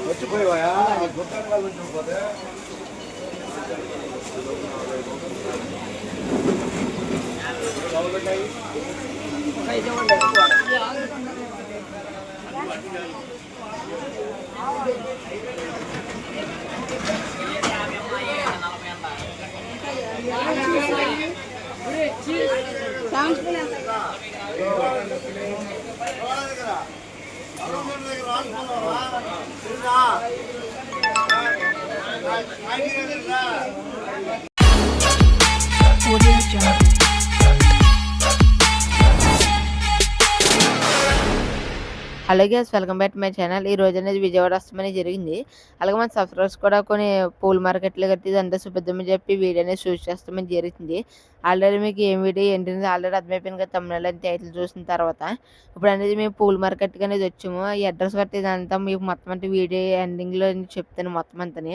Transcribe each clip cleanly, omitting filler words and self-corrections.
వచ్చిపోయావా గుట్టల వాళ్ళ నుంచి పోతే hello guys, welcome back to my channel. ఈ రోజు అనేది విజయవాడ వస్తామని జరిగింది. అలాగే మన సబ్స్క్రైబర్స్ కూడా కొన్ని పూల మార్కెట్లు కట్టి ఇదంతా చూపిద్దామని చెప్పి వీడియో అనేది షూట్ చేస్తామని జరిగింది. ఆల్రెడీ మీకు ఏం వీడియో ఏంటనేది ఆల్రెడీ అర్థమైపోయింది కదా, తమిళ అని టైటిల్ చూసిన తర్వాత. ఇప్పుడు అనేది మేము పూల మార్కెట్కి అనేది వచ్చాము. ఈ అడ్రస్ కట్టి ఇదంతా మీకు మొత్తం అంటే వీడియో ఎండింగ్లో చెప్తాను మొత్తం అంతని.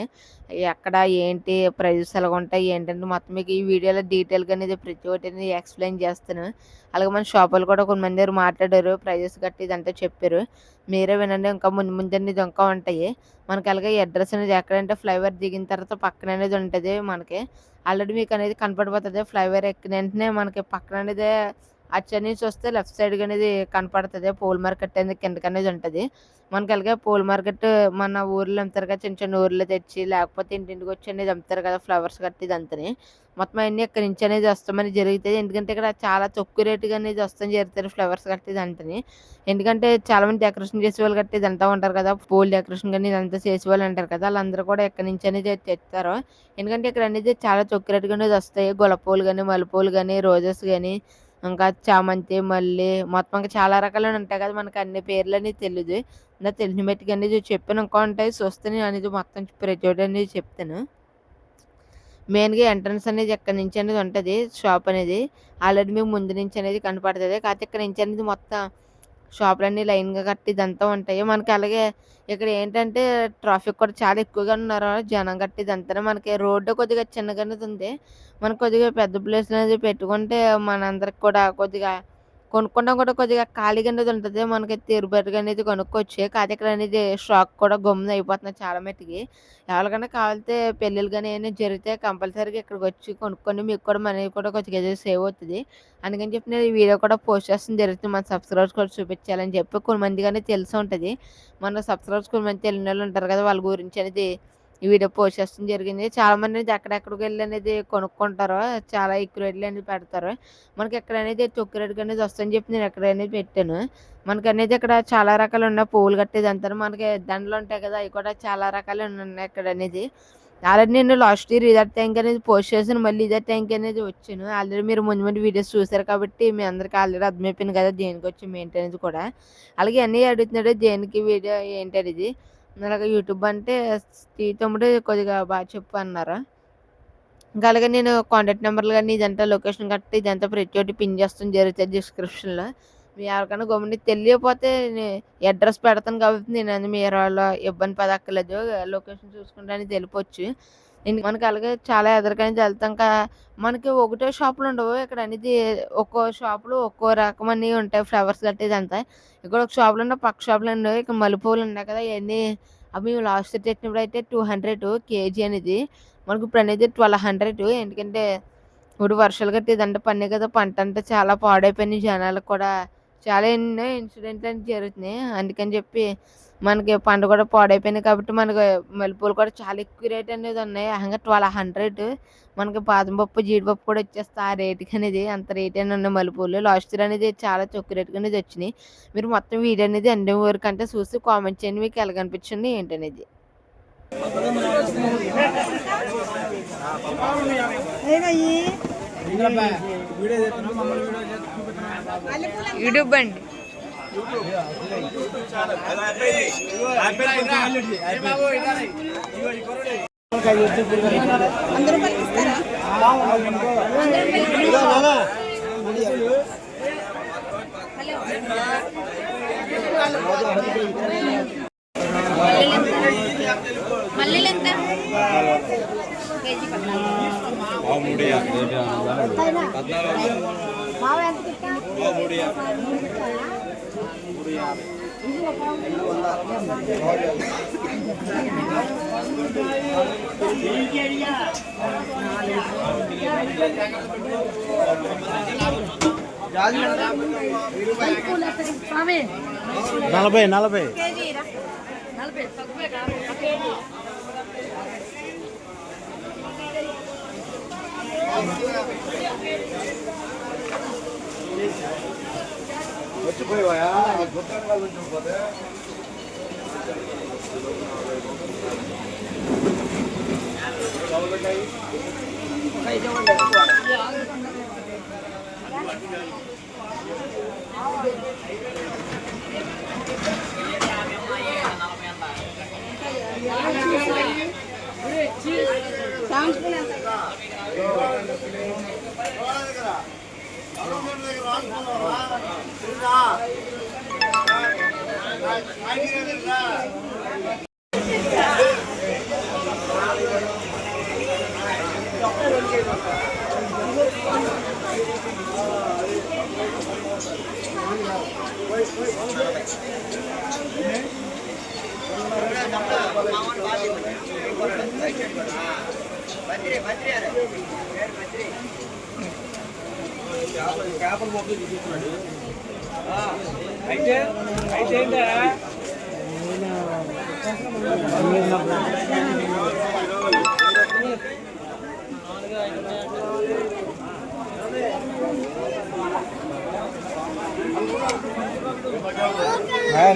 ఎక్కడ ఏంటి ప్రైజెస్ ఎలా ఉంటాయి ఏంటంటే మొత్తం మీకు ఈ వీడియోలో డీటెయిల్గా అనేది ప్రతి ఒక్కటి అనేది ఎక్స్ప్లెయిన్ చేస్తాను. అలాగే మన షాపులు కూడా కొంతమంది మాట్లాడారు, ప్రైజెస్ కట్టి ఇదంతా చెప్పారు. మీరే వినండి, ఇంకా ముందు ముందు అనేది ఇంకా ఉంటాయి. మనకి అలాగే అడ్రస్ అనేది ఎక్కడంటే ఫ్లైఓవర్ దిగిన తర్వాత పక్కన అనేది ఉంటుంది. మనకి ఆల్రెడీ మీకు అనేది కనపడిపోతుంది. ఫ్లైఓవర్ ఎక్కిన వెంటనే మనకి పక్కన అనేది అచ్చ నుంచి వస్తే లెఫ్ట్ సైడ్ అనేది కనపడుతుంది. పూల మార్కెట్ అనేది కిందకి అనేది ఉంటుంది. మనకి అలాగే పూల మార్కెట్ మన ఊర్లో అమ్ముతారు కదా, చిన్న చిన్న ఊర్లో తెచ్చి లేకపోతే ఇంటింటికి వచ్చి అనేది అమ్ముతారు కదా ఫ్లవర్స్ కట్టి ఇదంతని. మొత్తం అన్నీ ఇక్కడ నుంచి అనేది వస్తామని జరుగుతుంది. ఎందుకంటే ఇక్కడ చాలా తక్కువ రేటుగా అనేది వస్తామని జరుగుతారు ఫ్లవర్స్ కట్టేది అంతని. ఎందుకంటే చాలా మంది డెకరేషన్ చేసే వాళ్ళు కట్టేది అంతా ఉంటారు కదా, పూల్ డెకరేషన్ కానీ ఇదంతా చేసే వాళ్ళు అంటారు కదా, వాళ్ళందరూ కూడా ఎక్కడి నుంచి అనేది తెస్తారు. ఎందుకంటే ఇక్కడ అనేది చాలా తక్కువ రేటుగా అనేది వస్తాయి. గులాబీ పూలు కానీ, మల్లెపూలు కానీ, రోజెస్ కానీ, ఇంకా చామంతి, మల్లి, మొత్తం ఇంకా చాలా రకాలు ఉంటాయి కదా, మనకి అన్ని పేర్లు అనేది తెలియదు. నాకు తెలిసిన బట్టి అనేది చెప్పాను. ఇంకా ఉంటాయి చూస్తే నేను అనేది మొత్తం ప్రతి చోట అనేది చెప్తాను. మెయిన్గా ఎంట్రన్స్ అనేది ఎక్కడి నుంచి అనేది ఉంటుంది. షాప్ అనేది ఆల్రెడీ మీకు ముందు నుంచి అనేది కనపడుతుంది. కాకపోతే ఇక్కడ నుంచి అనేది మొత్తం షాపులన్నీ లైన్గా కట్టి ఇదంతా ఉంటాయి. మనకి అలాగే ఇక్కడ ఏంటంటే ట్రాఫిక్ కూడా చాలా ఎక్కువగా ఉన్నారు జనం కట్టి ఇదంతా. మనకి రోడ్డు కొద్దిగా చిన్నగానే ఉంది. మనకు కొద్దిగా పెద్ద ప్లేస్ అనేది పెట్టుకుంటే మనందరికి కూడా కొద్దిగా కొనుక్కోవడం కూడా కొద్దిగా ఖాళీగా అనేది ఉంటుంది. మనకి తీరుబడిగా అనేది కొనుక్కోవచ్చు. కాదు ఇక్కడ అనేది స్టాక్ కూడా గమ్మున అయిపోతున్నాయి చాలా మట్టుకి. ఎవరికైనా కావాలితే పెళ్ళిళ్ళు కానీ ఏమైనా జరిగితే కంపల్సరీగా ఇక్కడికి వచ్చి కొనుక్కొని మీకు కూడా మనీ కూడా కొద్దిగా సేవ్ అవుతుంది. అందుకని చెప్పి నేను ఈ వీడియో కూడా పోస్ట్ చేస్తాం జరుగుతుంది. మన సబ్స్క్రైబర్స్ కూడా చూపించాలని చెప్పి కొంతమంది కానీ తెలిసి ఉంటుంది. మన సబ్స్క్రైబర్స్ కొంతమంది తెలియని వాళ్ళు ఉంటారు కదా, వాళ్ళ గురించి అనేది ఈ వీడియో పోస్ట్ చేస్తాం జరిగింది. చాలామంది అనేది ఎక్కడెక్కడికి వెళ్ళి అనేది కొనుక్కుంటారో చాలా ఎక్కువ రేట్లు అనేది పెడతారు. మనకి ఎక్కడ అనేది తక్కువ రేటుకి అనేది వస్తుందని చెప్పి నేను ఎక్కడ అనేది పెట్టాను. మనకి అనేది ఇక్కడ చాలా రకాలు ఉన్నాయి. పువ్వులు కట్టేది అంతా మనకి దండలు ఉంటాయి కదా, అవి కూడా చాలా రకాలు ఉన్నాయి ఇక్కడ అనేది. ఆల్రెడీ నేను లాస్ట్ ఇయర్ ఇదే ట్యాంక్ అనేది పోస్ట్ చేశాను, మళ్ళీ ఇదే ట్యాంక్ అనేది వచ్చాను. ఆల్రెడీ మీరు ముందు ముందు వీడియోస్ చూసారు కాబట్టి మీ అందరికీ ఆల్రెడీ అర్థమైపోయింది కదా దేనికి వచ్చి ఏంటి అనేది కూడా. అలాగే అన్నీ అడుగుతున్నాడు దేనికి వీడియో ఏంటి అనేది. అలాగే యూట్యూబ్ అంటే తమ్ముడు కొద్దిగా బాగా చెప్పు అన్నారు. ఇంకా అలాగే నేను కాంటాక్ట్ నెంబర్లు కానీ ఇదంతా లొకేషన్ కట్టి ఇదంతా ప్రతి ఒక్కటి పిన్ చేస్తాను జరుగుతుంది డిస్క్రిప్షన్లో. మీ ఎవరికైనా గమని తెలియకపోతే అడ్రస్ పెడతాను కాబట్టి నేను మీరు వాళ్ళు ఇబ్బంది పడక్కర్లేదు, లొకేషన్ చూసుకుంటానికి వెళ్ళిపోవచ్చు. మనకి అలాగే చాలా ఎదురుకనేది వెళ్తాం కదా, మనకి ఒకటే షాపులు ఉండవు ఇక్కడ అనేది. ఒక్కో షాపులో ఒక్కో రకం అన్నీ ఉంటాయి ఫ్లవర్స్ కట్టేది అంతా. ఇక్కడ ఒక షాపులో ఉన్న పక్క షాపులో ఉండవు. ఇక్కడ మల్లెపూలు ఉన్నాయి కదా, ఇవన్నీ అవి మేము లాస్ట్ తెచ్చినప్పుడు అయితే 200 కేజీ అనేది. మనకు ఇప్పుడు అనేది 1200. ఎందుకంటే ఇప్పుడు వర్షాలు కట్టి ఇదంటే పన్నే కదా, పంట అంటే చాలా పాడైపోయినాయి. జనాలకు కూడా చాలా ఎన్నో ఇన్సిడెంట్లు అని జరుగుతున్నాయి. అందుకని చెప్పి మనకి పంట కూడా పాడైపోయినాయి కాబట్టి మనకి మల్లెపూలు కూడా చాలా ఎక్కువ రేట్ అనేది ఉన్నాయి. ఏకంగా 1200. మనకి బాదం పప్పు, జీడిపప్పు కూడా వచ్చేస్తాయి ఆ రేటుకి అనేది. అంత రేట్ అని ఉన్నాయి మల్లెపూలు. లాస్ట్ ఇయర్ అనేది చాలా తక్కువ రేటుకి అనేది వచ్చినాయి. మీరు మొత్తం వీడియో అనేది ఎండ్ వరకు అంటే చూసి కామెంట్ చేయండి మీకు ఎలా కనిపించింది ఏంటనేది. యూట్యూబ్ అండి. మల్లెలు ఎంత కేజీ? 14. నలభై నలభై వచ్చిపోయావా గుర్తాని వాళ్ళ నుంచి పోతే అయితే ఏంటా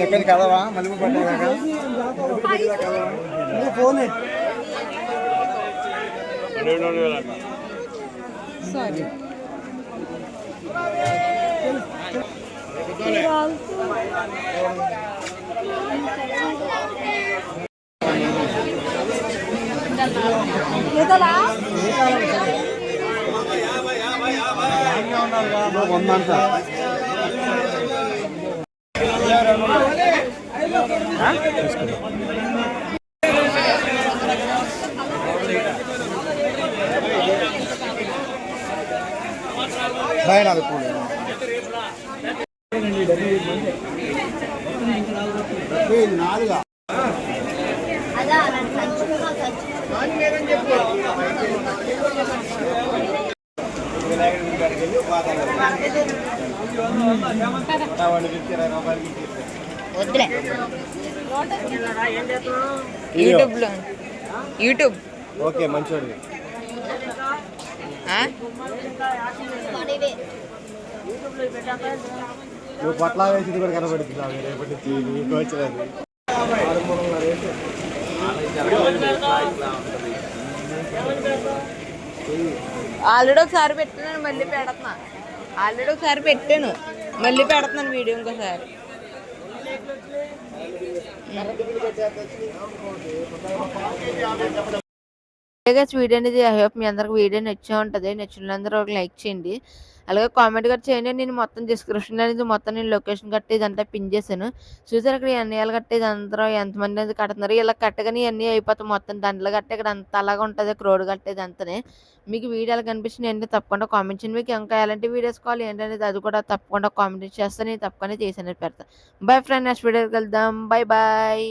ఎక్కడికి కదవా మళ్ళీ పడ్డాక ఫోన్ సారీ వందంట బాయ్ నాలుగు పూలు నాలుగా వద్దులే యూట్యూబ్లో యూట్యూబ్ ఓకే మంచివాడు నువ్వు పొట్లా వేసింది కూడా కనబడుతుంది రేపటి నుంచి నీకు వచ్చినది ఆల్రెడీ ఒకసారి పెట్టాను మళ్ళీ పెడుతున్నా ఆల్రెడీ ఒకసారి పెట్టాను మళ్ళీ పెడుతున్నాను వీడియో ఇంకోసారి వీడియో అనేది ఐ హోప్ మీ అందరికి వీడియో నచ్చే ఉంటుంది. నచ్చినందరూ ఒక లైక్ చేయండి, అలాగే కామెంట్ కూడా చేయండి. నేను మొత్తం డిస్క్రిప్షన్ అనేది మొత్తం నేను లొకేషన్ కట్టి ఇదంతా పిన్ చేశాను. చూసారు ఇక్కడ ఎన్నియాలు కట్టేది అందరూ ఎంతమంది అనేది కడుతున్నారు. ఇలా కట్టగానే ఇవన్నీ అయిపోతాయి, మొత్తం దండలు కట్టే ఇక్కడ అంత అలాగా ఉంటుంది. క్రోడ్ కట్టేది అంతనే. మీకు వీడియోలు కనిపించింది ఏంటి తప్పకుండా కామెంట్ చేయండి. మీకు ఇంకా ఎలాంటి వీడియోస్ కావాలి ఏంటనేది అది కూడా తప్పకుండా కామెంట్ చేస్తాను. నేను తప్పకుండా చేసాను పెడతాను. బై ఫ్రెండ్, నెక్స్ట్ వీడియోకి వెళ్దాం. Bye bye.